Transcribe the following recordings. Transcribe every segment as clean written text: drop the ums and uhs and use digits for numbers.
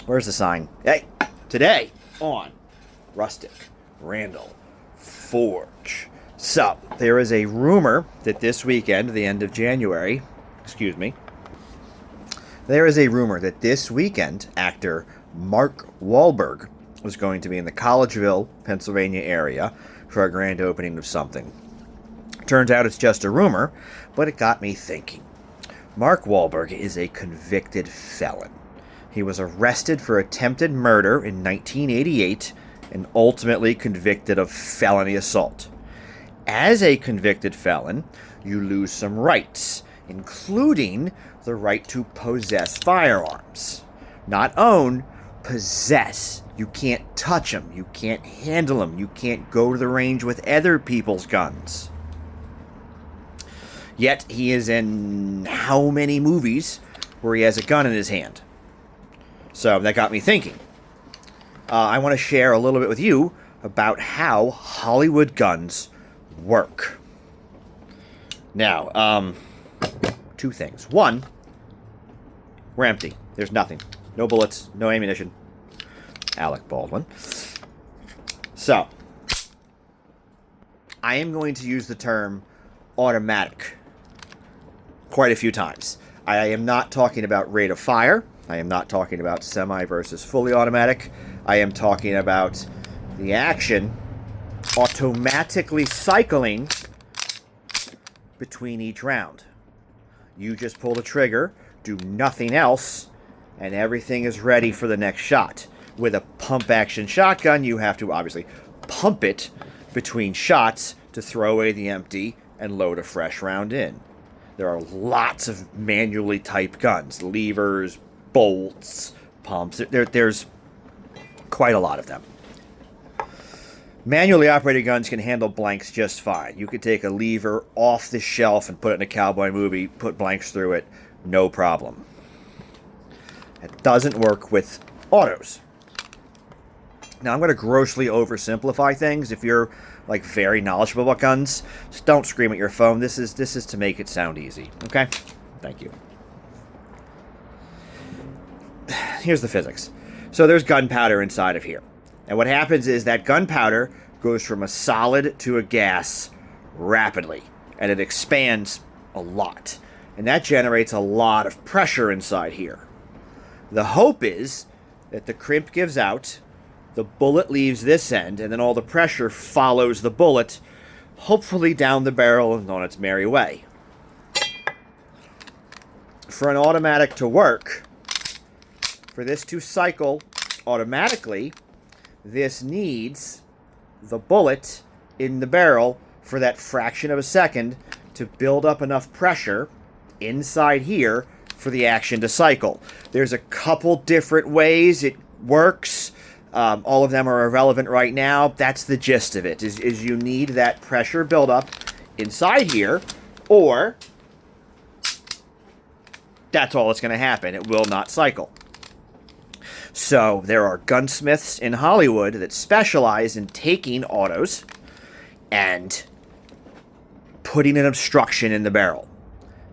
Where's the sign? Hey, today on Rustic Randall Forge. So, there is a rumor that this weekend, the end of January, there is a rumor that this weekend actor Mark Wahlberg was going to be in the Collegeville, Pennsylvania area for a grand opening of something. Turns out it's just a rumor, but it got me thinking. Mark Wahlberg is a convicted felon. He was arrested for attempted murder in 1988 and ultimately convicted of felony assault. As a convicted felon, you lose some rights, including the right to possess firearms. Not own, possess. You can't touch them. You can't handle them. You can't go to the range with other people's guns. Yet he is in how many movies where he has a gun in his hand? So that got me thinking. I want to share a little bit with you about how Hollywood guns work. Now, two things. One, we're empty. There's nothing. No bullets, no ammunition. Alec Baldwin. So, I am going to use the term automatic quite a few times. I am not talking about rate of fire. I am not talking about semi versus fully automatic. I am talking about the action automatically cycling between each round. You just pull the trigger, do nothing else, and everything is ready for the next shot. With a pump action shotgun, you have to obviously pump it between shots to throw away the empty and load a fresh round in. There are lots of manually typed guns, levers, bolts, pumps. There's quite a lot of them. Manually operated guns can handle blanks just fine. You could take a lever off the shelf and put it in a cowboy movie, put blanks through it, no problem. It doesn't work with autos. Now, I'm going to grossly oversimplify things. If you're like very knowledgeable about guns, just don't scream at your phone. This is to make it sound easy. Okay? Thank you. Here's the physics. So there's gunpowder inside of here. And what happens is that gunpowder goes from a solid to a gas rapidly. And it expands a lot. And that generates a lot of pressure inside here. The hope is that the crimp gives out, the bullet leaves this end, and then all the pressure follows the bullet, hopefully down the barrel and on its merry way. For an automatic to work, for this to cycle automatically, this needs the bullet in the barrel for that fraction of a second to build up enough pressure inside here for the action to cycle. There's a couple different ways it works. All of them are irrelevant right now. That's the gist of it, is you need that pressure buildup inside here, or that's all that's going to happen. It will not cycle. So there are gunsmiths in Hollywood that specialize in taking autos and putting an obstruction in the barrel,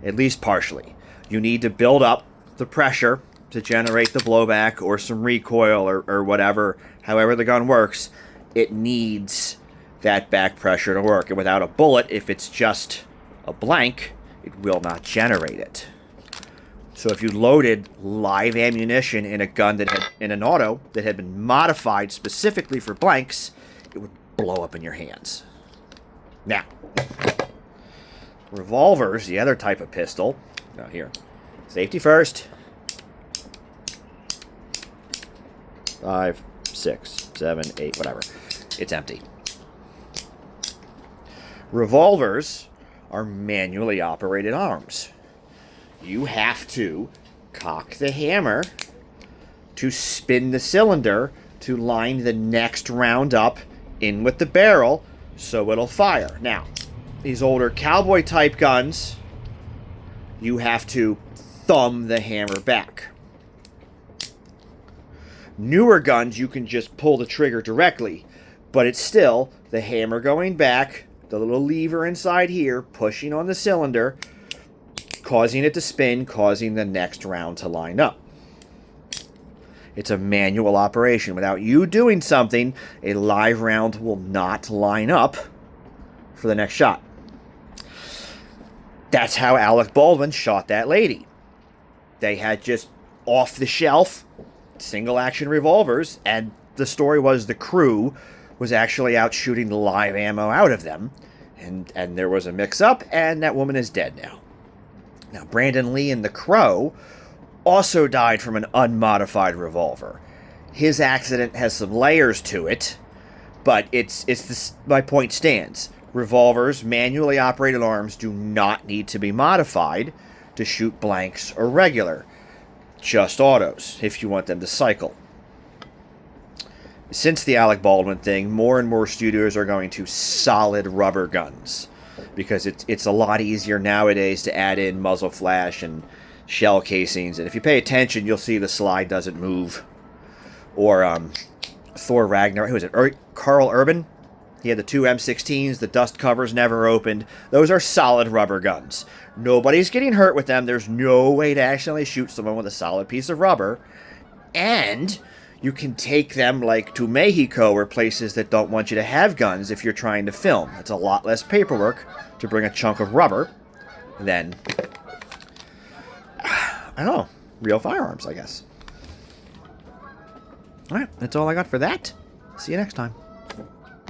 at least partially. You need to build up the pressure to generate the blowback or some recoil or whatever, however the gun works. It needs that back pressure to work. And without a bullet, if it's just a blank, it will not generate it. So if you loaded live ammunition in a gun in an auto that had been modified specifically for blanks, it would blow up in your hands. Now, revolvers, the other type of pistol. Now here, safety first. 5, 6, 7, 8, whatever. It's empty. Revolvers are manually operated arms. You have to cock the hammer to spin the cylinder to line the next round up in with the barrel so it'll fire. Now, these older cowboy type guns, you have to thumb the hammer back. Newer guns, you can just pull the trigger directly, but it's still the hammer going back, the little lever inside here pushing on the cylinder, causing it to spin, causing the next round to line up. It's a manual operation. Without you doing something, a live round will not line up for the next shot. That's how Alec Baldwin shot that lady. They had just off-the-shelf single-action revolvers, and the story was the crew was actually out shooting the live ammo out of them, and there was a mix-up, and that woman is dead now. Now, Brandon Lee in The Crow also died from an unmodified revolver. His accident has some layers to it, but my point stands. Revolvers, manually operated arms, do not need to be modified to shoot blanks or regular. Just autos, if you want them to cycle. Since the Alec Baldwin thing, more and more studios are going to solid rubber guns, because it's a lot easier nowadays to add in muzzle flash and shell casings, and if you pay attention, you'll see the slide doesn't move. Or Thor Ragnarok, who was it? Carl Urban? He had the two M16s, the dust covers never opened. Those are solid rubber guns. Nobody's getting hurt with them. There's no way to accidentally shoot someone with a solid piece of rubber. And you can take them like to Mexico or places that don't want you to have guns if you're trying to film. It's a lot less paperwork to bring a chunk of rubber than, I don't know, real firearms, I guess. Alright, that's all I got for that. See you next time.